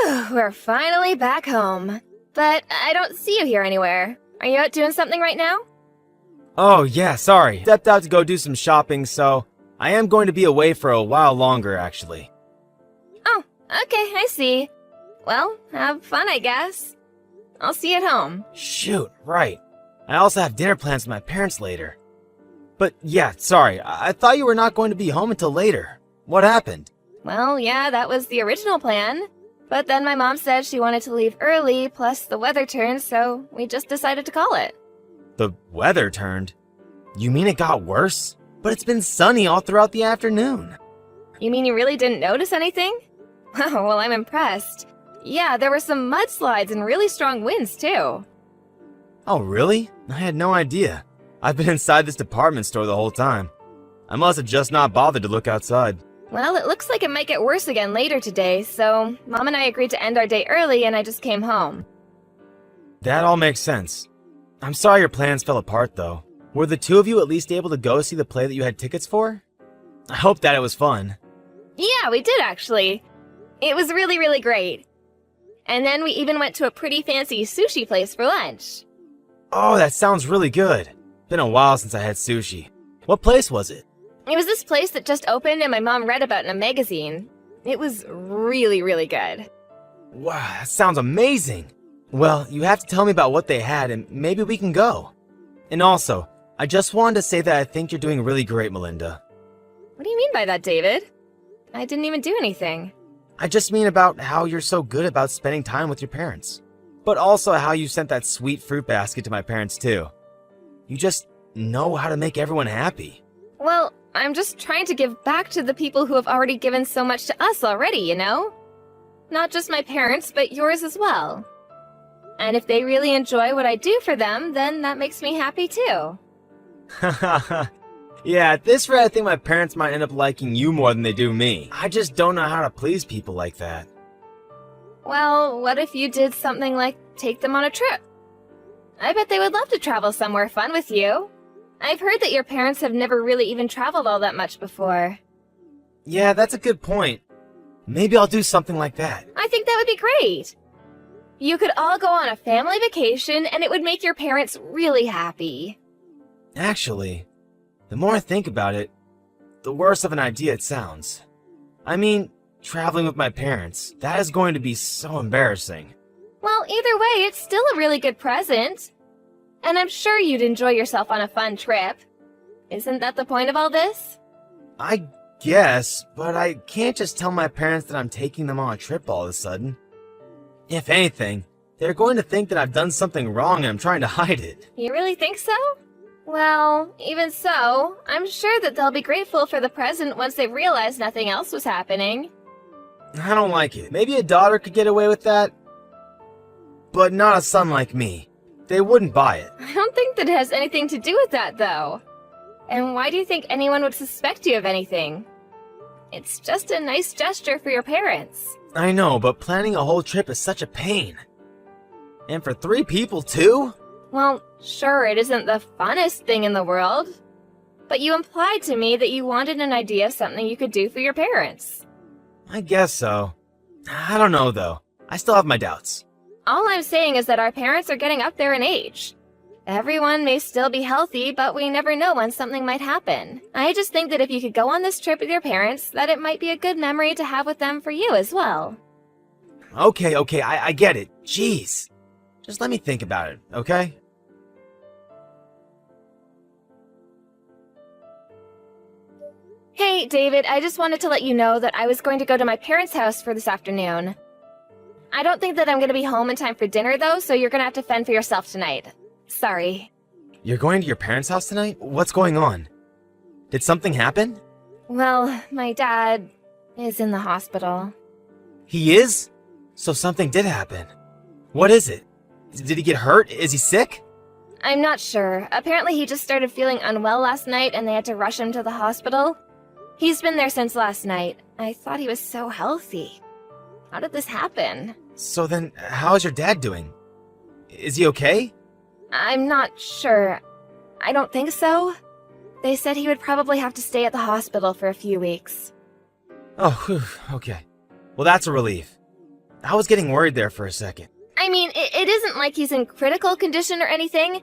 Whew, we're finally back home. But I don't see you here anywhere. Are you out doing something right now? Oh, yeah, sorry. Stepped out to go do some shopping, so I am going to be away for a while longer, actually. Oh, okay, I see. Well, have fun, I guess. I'll see you at home. Shoot, right. I also have dinner plans with my parents later. But yeah, sorry, I thought you were not going to be home until later. What happened? Well, yeah, that was the original plan. But then my mom said she wanted to leave early, plus the weather turned, so we just decided to call it. The weather turned? You mean it got worse? But it's been sunny all throughout the afternoon. You mean you really didn't notice anything? Oh, well, I'm impressed. Yeah, there were some mudslides and really strong winds, too. Oh, really? I had no idea. I've been inside this department store the whole time. I must have just not bothered to look outside. Well, it looks like it might get worse again later today, so Mom and I agreed to end our day early and I just came home. That all makes sense. I'm sorry your plans fell apart, though. Were the two of you at least able to go see the play that you had tickets for? I hope that it was fun. Yeah, we did actually. It was really, really great. And then we even went to a pretty fancy sushi place for lunch. Oh, that sounds really good. Been a while since I had sushi. What place was it? It was this place that just opened and my mom read about in a magazine. It was really, really good. Wow, that sounds amazing. Well, you have to tell me about what they had and maybe we can go. And also, I just wanted to say that I think you're doing really great, Melinda. What do you mean by that, David? I didn't even do anything. I just mean about how you're so good about spending time with your parents. But also how you sent that sweet fruit basket to my parents too. You just know how to make everyone happy. Well, I'm just trying to give back to the people who have already given so much to us already, you know? Not just my parents, but yours as well. And if they really enjoy what I do for them, then that makes me happy too. Yeah, at this rate I think my parents might end up liking you more than they do me. I just don't know how to please people like that. Well, what if you did something like take them on a trip? I bet they would love to travel somewhere fun with you. I've heard that your parents have never really even traveled all that much before. Yeah, that's a good point. Maybe I'll do something like that. I think that would be great. You could all go on a family vacation and it would make your parents really happy. Actually, the more I think about it, the worse of an idea it sounds. I mean, traveling with my parents, that is going to be so embarrassing. Well, either way, it's still a really good present. And I'm sure you'd enjoy yourself on a fun trip. Isn't that the point of all this? I guess, but I can't just tell my parents that I'm taking them on a trip all of a sudden. If anything, they're going to think that I've done something wrong and I'm trying to hide it. You really think so? Well, even so, I'm sure that they'll be grateful for the present once they've realized nothing else was happening. I don't like it. Maybe a daughter could get away with that, but not a son like me. They wouldn't buy it. I don't think that it has anything to do with that, though. And why do you think anyone would suspect you of anything? It's just a nice gesture for your parents. I know, but planning a whole trip is such a pain. And for 3 people, too? Well, sure, it isn't the funnest thing in the world. But you implied to me that you wanted an idea of something you could do for your parents. I guess so. I don't know, though. I still have my doubts. All I'm saying is that our parents are getting up there in age. Everyone may still be healthy, but we never know when something might happen. I just think that if you could go on this trip with your parents, that it might be a good memory to have with them for you as well. Okay, I get it. Jeez. Just let me think about it, okay? Hey, David, I just wanted to let you know that I was going to go to my parents' house for this afternoon. I don't think that I'm going to be home in time for dinner, though, so you're going to have to fend for yourself tonight. Sorry. You're going to your parents' house tonight? What's going on? Did something happen? Well, my dad is in the hospital. He is? So something did happen. What is it? Did he get hurt? Is he sick? I'm not sure. Apparently he just started feeling unwell last night and they had to rush him to the hospital. He's been there since last night. I thought he was so healthy. How did this happen? So then, how's your dad doing? Is he okay? I'm not sure. I don't think so. They said he would probably have to stay at the hospital for a few weeks. Oh, whew, okay. Well, that's a relief. I was getting worried there for a second. I mean, it isn't like he's in critical condition or anything,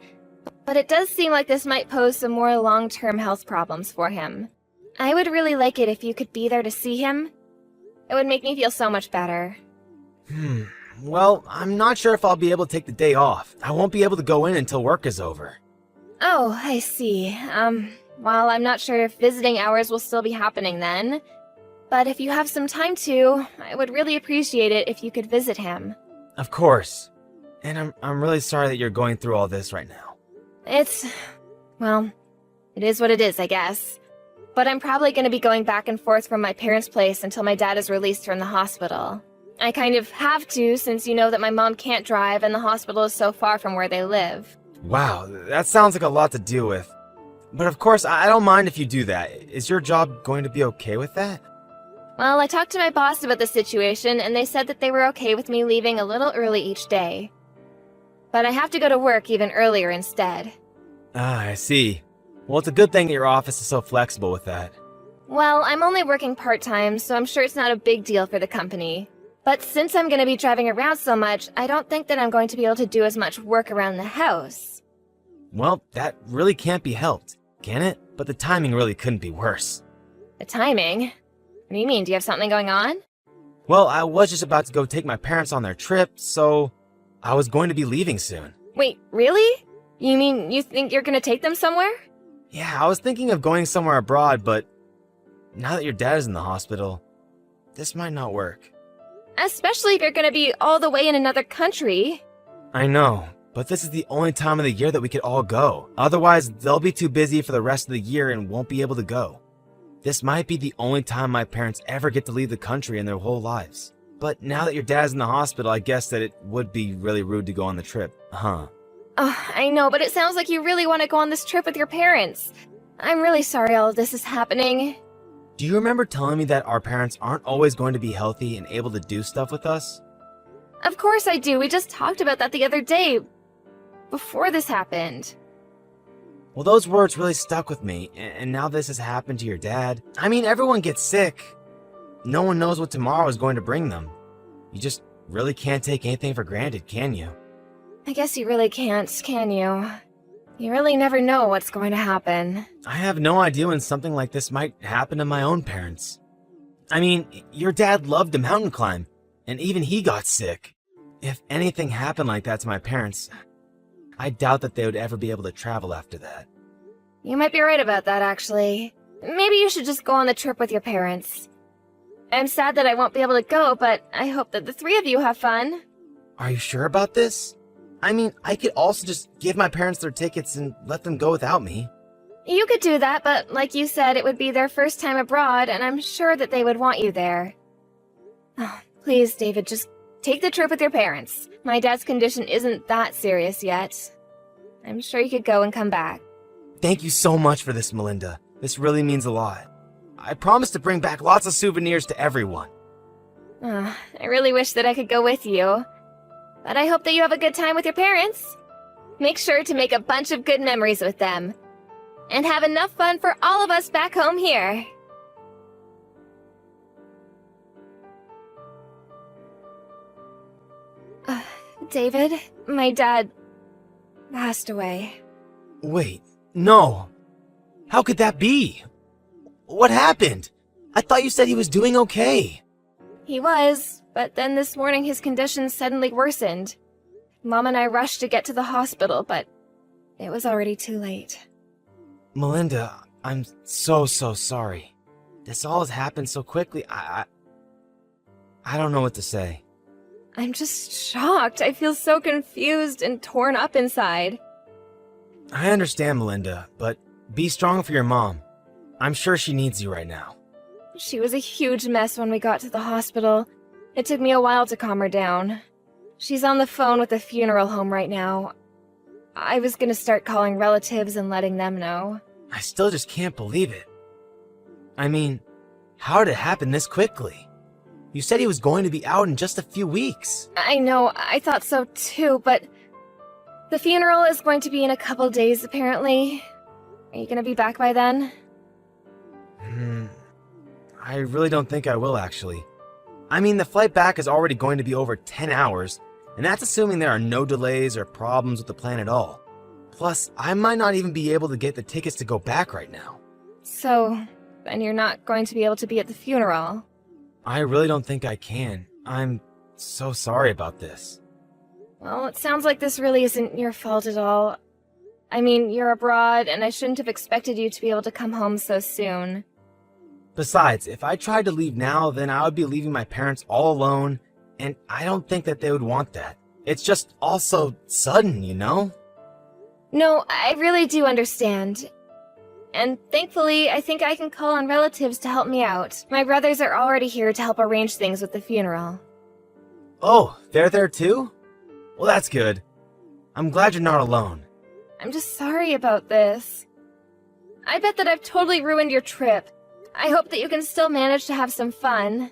but it does seem like this might pose some more long-term health problems for him. I would really like it if you could be there to see him. It would make me feel so much better. Well, I'm not sure if I'll be able to take the day off. I won't be able to go in until work is over. Oh, I see. Well, I'm not sure if visiting hours will still be happening then. But if you have some time to, I would really appreciate it if you could visit him. Of course. And I'm really sorry that you're going through all this right now. Well, it is what it is, I guess. But I'm probably going to be going back and forth from my parents' place until my dad is released from the hospital. I kind of have to, since you know that my mom can't drive and the hospital is so far from where they live. Wow, that sounds like a lot to deal with. But of course, I don't mind if you do that. Is your job going to be okay with that? Well, I talked to my boss about the situation, and they said that they were okay with me leaving a little early each day. But I have to go to work even earlier instead. Ah, I see. Well, it's a good thing that your office is so flexible with that. Well, I'm only working part-time, so I'm sure it's not a big deal for the company. But since I'm going to be driving around so much, I don't think that I'm going to be able to do as much work around the house. Well, that really can't be helped, can it? But the timing really couldn't be worse. The timing? What do you mean? Do you have something going on? Well, I was just about to go take my parents on their trip, so I was going to be leaving soon. Wait, really? You mean you think you're going to take them somewhere? Yeah, I was thinking of going somewhere abroad, but now that your dad is in the hospital, this might not work. Especially if you're going to be all the way in another country. I know, but this is the only time of the year that we could all go. Otherwise, they'll be too busy for the rest of the year and won't be able to go. This might be the only time my parents ever get to leave the country in their whole lives. But now that your dad's in the hospital, I guess that it would be really rude to go on the trip, huh? Oh, I know, but it sounds like you really want to go on this trip with your parents. I'm really sorry all of this is happening. Do you remember telling me that our parents aren't always going to be healthy and able to do stuff with us? Of course I do. We just talked about that the other day, before this happened. Well, those words really stuck with me, and now this has happened to your dad. I mean, everyone gets sick. No one knows what tomorrow is going to bring them. You just really can't take anything for granted, can you? I guess you really can't, can you? You really never know what's going to happen. I have no idea when something like this might happen to my own parents. I mean, your dad loved to mountain climb, and even he got sick. If anything happened like that to my parents, I doubt that they would ever be able to travel after that. You might be right about that, actually. Maybe you should just go on the trip with your parents. I'm sad that I won't be able to go, but I hope that the three of you have fun. Are you sure about this? I mean, I could also just give my parents their tickets and let them go without me. You could do that, but like you said, it would be their first time abroad, and I'm sure that they would want you there. Oh, please, David, just take the trip with your parents. My dad's condition isn't that serious yet. I'm sure you could go and come back. Thank you so much for this, Melinda. This really means a lot. I promise to bring back lots of souvenirs to everyone. I really wish that I could go with you. But I hope that you have a good time with your parents. Make sure to make a bunch of good memories with them. And have enough fun for all of us back home here. David, my dad passed away. Wait, no. How could that be? What happened? I thought you said he was doing okay. He was, but then this morning his condition suddenly worsened. Mom and I rushed to get to the hospital, but it was already too late. Melinda, I'm so sorry. This all has happened so quickly. I don't know what to say. I'm just shocked. I feel so confused and torn up inside. I understand, Melinda, but be strong for your mom. I'm sure she needs you right now. She was a huge mess when we got to the hospital. It took me a while to calm her down. She's on the phone with the funeral home right now. I was gonna start calling relatives and letting them know. I still just can't believe it. I mean, how did it happen this quickly? You said he was going to be out in just a few weeks. I know, I thought so too, but the funeral is going to be in a couple days, apparently. Are you gonna be back by then? I really don't think I will, actually. I mean, the flight back is already going to be over 10 hours, and that's assuming there are no delays or problems with the plan at all. Plus, I might not even be able to get the tickets to go back right now. So, then you're not going to be able to be at the funeral. I really don't think I can. I'm so sorry about this. Well, it sounds like this really isn't your fault at all. I mean, you're abroad, and I shouldn't have expected you to be able to come home so soon. Besides, if I tried to leave now, then I would be leaving my parents all alone, and I don't think that they would want that. It's just all so sudden, you know? No, I really do understand. And thankfully, I think I can call on relatives to help me out. My brothers are already here to help arrange things with the funeral. Oh, they're there too? Well, that's good. I'm glad you're not alone. I'm just sorry about this. I bet that I've totally ruined your trip. I hope that you can still manage to have some fun.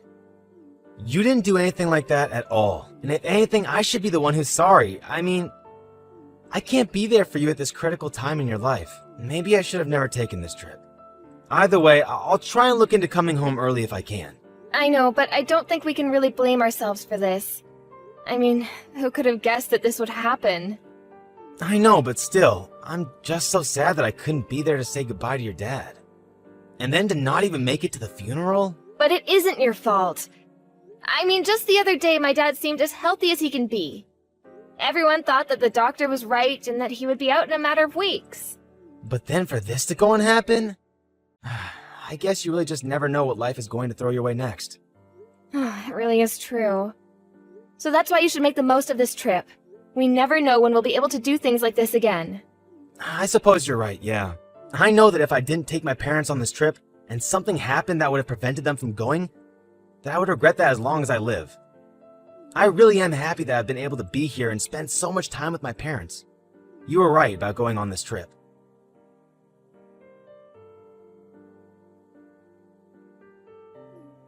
You didn't do anything like that at all. And if anything, I should be the one who's sorry. I mean, I can't be there for you at this critical time in your life. Maybe I should have never taken this trip. Either way, I'll try and look into coming home early if I can. I know, but I don't think we can really blame ourselves for this. I mean, who could have guessed that this would happen? I know, but still, I'm just so sad that I couldn't be there to say goodbye to your dad. And then to not even make it to the funeral? But it isn't your fault. I mean, just the other day, my dad seemed as healthy as he can be. Everyone thought that the doctor was right and that he would be out in a matter of weeks. But then for this to go and happen? I guess you really just never know what life is going to throw your way next. It really is true. So that's why you should make the most of this trip. We never know when we'll be able to do things like this again. I suppose you're right, yeah. I know that if I didn't take my parents on this trip, and something happened that would have prevented them from going, that I would regret that as long as I live. I really am happy that I've been able to be here and spend so much time with my parents. You were right about going on this trip.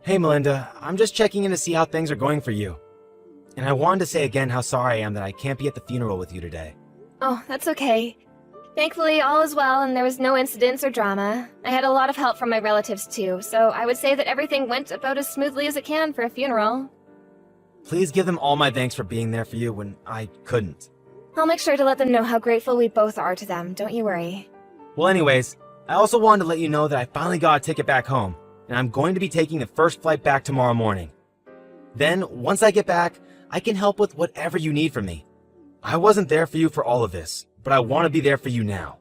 Hey Melinda, I'm just checking in to see how things are going for you. And I wanted to say again how sorry I am that I can't be at the funeral with you today. Oh, that's okay. Thankfully, all is well and there was no incidents or drama. I had a lot of help from my relatives too, so I would say that everything went about as smoothly as it can for a funeral. Please give them all my thanks for being there for you when I couldn't. I'll make sure to let them know how grateful we both are to them, don't you worry. Well anyways, I also wanted to let you know that I finally got a ticket back home, and I'm going to be taking the first flight back tomorrow morning. Then, once I get back, I can help with whatever you need from me. I wasn't there for you for all of this, but I want to be there for you now.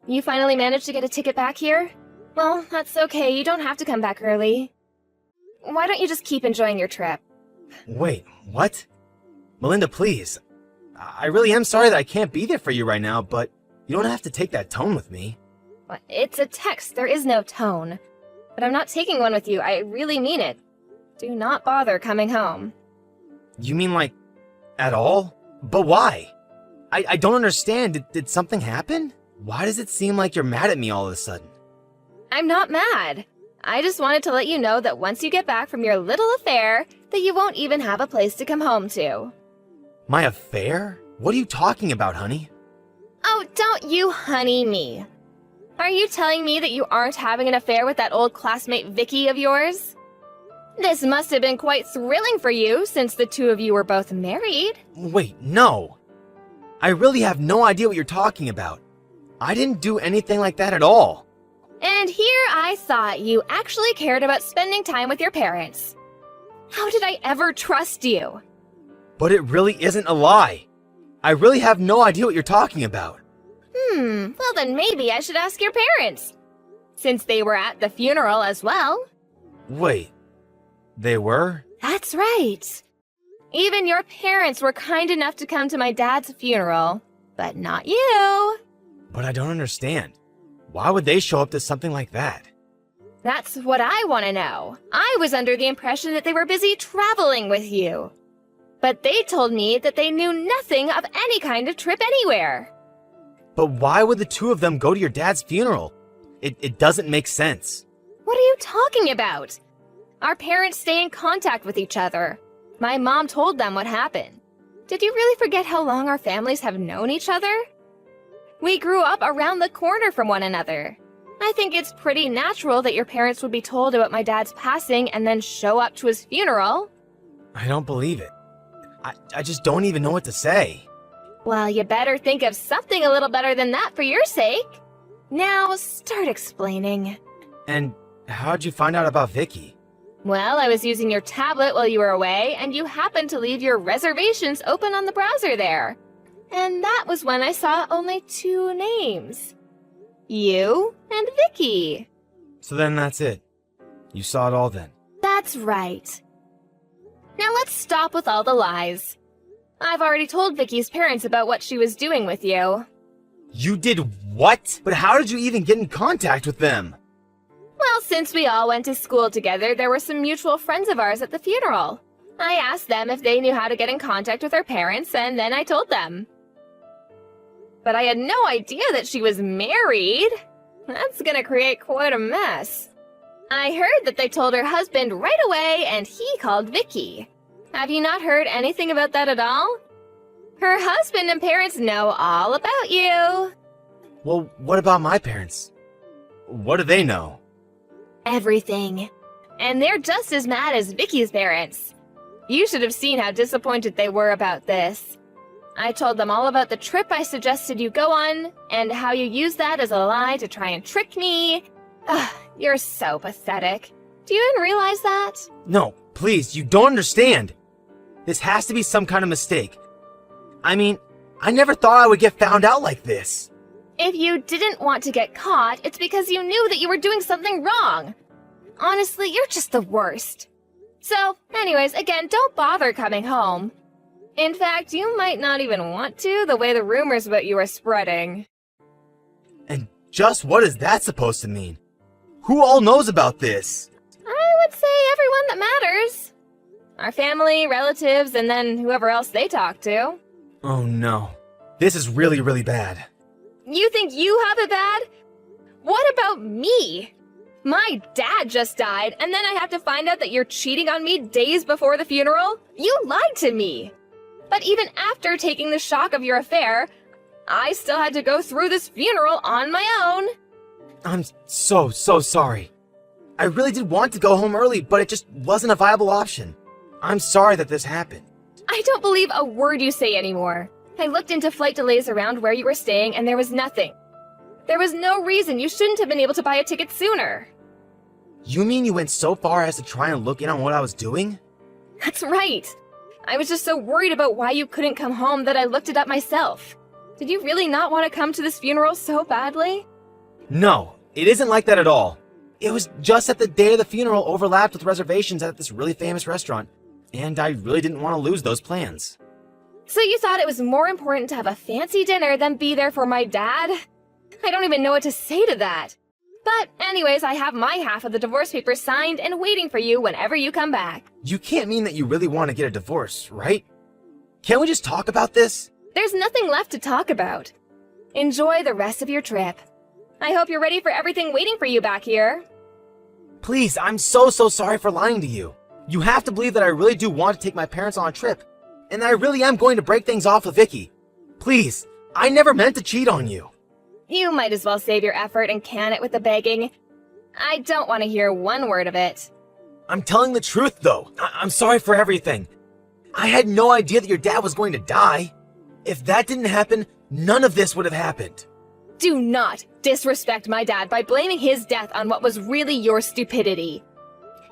You finally managed to get a ticket back here? Well, that's okay, you don't have to come back early. Why don't you just keep enjoying your trip? Wait, what? Melinda, please. I really am sorry that I can't be there for you right now, but you don't have to take that tone with me. What? It's a text, there is no tone. But I'm not taking one with you, I really mean it. Do not bother coming home. You mean like, at all? But why? I don't understand. Did something happen? Why does it seem like you're mad at me all of a sudden? I'm not mad. I just wanted to let you know that once you get back from your little affair, that you won't even have a place to come home to. My affair? What are you talking about, honey? Oh, don't you honey me. Are you telling me that you aren't having an affair with that old classmate Vicky of yours? This must have been quite thrilling for you, since the two of you were both married. Wait, no. I really have no idea what you're talking about. I didn't do anything like that at all. And here I thought you actually cared about spending time with your parents. How did I ever trust you? But it really isn't a lie. I really have no idea what you're talking about. Well then maybe I should ask your parents, since they were at the funeral as well. Wait, they were? That's right. Even your parents were kind enough to come to my dad's funeral, but not you. But I don't understand. Why would they show up to something like that? That's what I want to know. I was under the impression that they were busy traveling with you. But they told me that they knew nothing of any kind of trip anywhere. But why would the two of them go to your dad's funeral? It doesn't make sense. What are you talking about? Our parents stay in contact with each other. My mom told them what happened. Did you really forget how long our families have known each other? We grew up around the corner from one another. I think it's pretty natural that your parents would be told about my dad's passing and then show up to his funeral. I don't believe it. I just don't even know what to say. Well, you better think of something a little better than that for your sake. Now, start explaining. And how'd you find out about Vicky? Well, I was using your tablet while you were away, and you happened to leave your reservations open on the browser there. And that was when I saw only 2 names. You and Vicky. So then that's it. You saw it all then. That's right. Now let's stop with all the lies. I've already told Vicky's parents about what she was doing with you. You did what? But how did you even get in contact with them? Well, since we all went to school together, there were some mutual friends of ours at the funeral. I asked them if they knew how to get in contact with her parents, and then I told them. But I had no idea that she was married. That's gonna create quite a mess. I heard that they told her husband right away, and he called Vicky. Have you not heard anything about that at all? Her husband and parents know all about you. Well, what about my parents? What do they know? Everything. And they're just as mad as Vicky's parents. You should have seen how disappointed they were about this. I told them all about the trip I suggested you go on, and how you used that as a lie to try and trick me. Ugh, you're so pathetic. Do you even realize that? No, please, you don't understand. This has to be some kind of mistake. I mean, I never thought I would get found out like this. If you didn't want to get caught, it's because you knew that you were doing something wrong. Honestly, you're just the worst. So, anyways, again, don't bother coming home. In fact, you might not even want to, the way the rumors about you are spreading. And just what is that supposed to mean? Who all knows about this? I would say everyone that matters. Our family, relatives, and then whoever else they talk to. Oh no. This is really, really bad. You think you have it bad? What about me? My dad just died, and then I have to find out that you're cheating on me days before the funeral? You lied to me! But even after taking the shock of your affair, I still had to go through this funeral on my own. I'm so sorry. I really did want to go home early, but it just wasn't a viable option. I'm sorry that this happened. I don't believe a word you say anymore. I looked into flight delays around where you were staying, and there was nothing. There was no reason you shouldn't have been able to buy a ticket sooner. You mean you went so far as to try and look in on what I was doing? That's right. I was just so worried about why you couldn't come home that I looked it up myself. Did you really not want to come to this funeral so badly? No, it isn't like that at all. It was just that the day of the funeral overlapped with reservations at this really famous restaurant, and I really didn't want to lose those plans. So you thought it was more important to have a fancy dinner than be there for my dad? I don't even know what to say to that. But anyways, I have my half of the divorce papers signed and waiting for you whenever you come back. You can't mean that you really want to get a divorce, right? Can't we just talk about this? There's nothing left to talk about. Enjoy the rest of your trip. I hope you're ready for everything waiting for you back here. Please, I'm so sorry for lying to you. You have to believe that I really do want to take my parents on a trip, and that I really am going to break things off with Vicky. Please, I never meant to cheat on you. You might as well save your effort and can it with the begging. I don't want to hear one word of it. I'm telling the truth, though. I'm sorry for everything. I had no idea that your dad was going to die. If that didn't happen, none of this would have happened. Do not disrespect my dad by blaming his death on what was really your stupidity.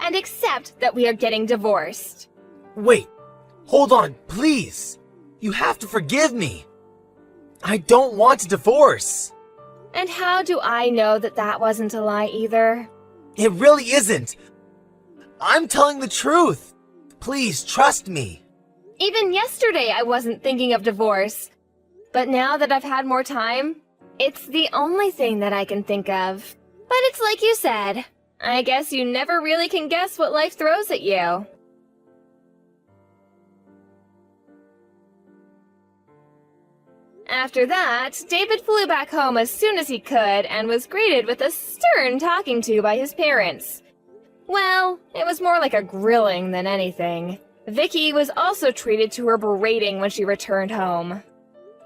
And accept that we are getting divorced. Wait, hold on, please. You have to forgive me. I don't want a divorce. And how do I know that that wasn't a lie either? It really isn't. I'm telling the truth. Please trust me. Even yesterday I wasn't thinking of divorce. But now that I've had more time, it's the only thing that I can think of. But it's like you said. I guess you never really can guess what life throws at you. After that, David flew back home as soon as he could and was greeted with a stern talking to by his parents. Well, it was more like a grilling than anything. Vicky was also treated to her berating when she returned home.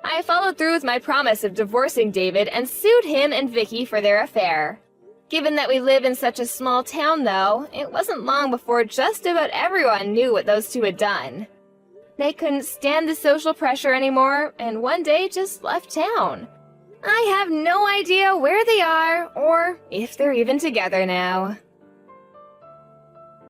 I followed through with my promise of divorcing David and sued him and Vicky for their affair. Given that we live in such a small town, though, it wasn't long before just about everyone knew what those two had done. They couldn't stand the social pressure anymore, and one day just left town. I have no idea where they are, or if they're even together now.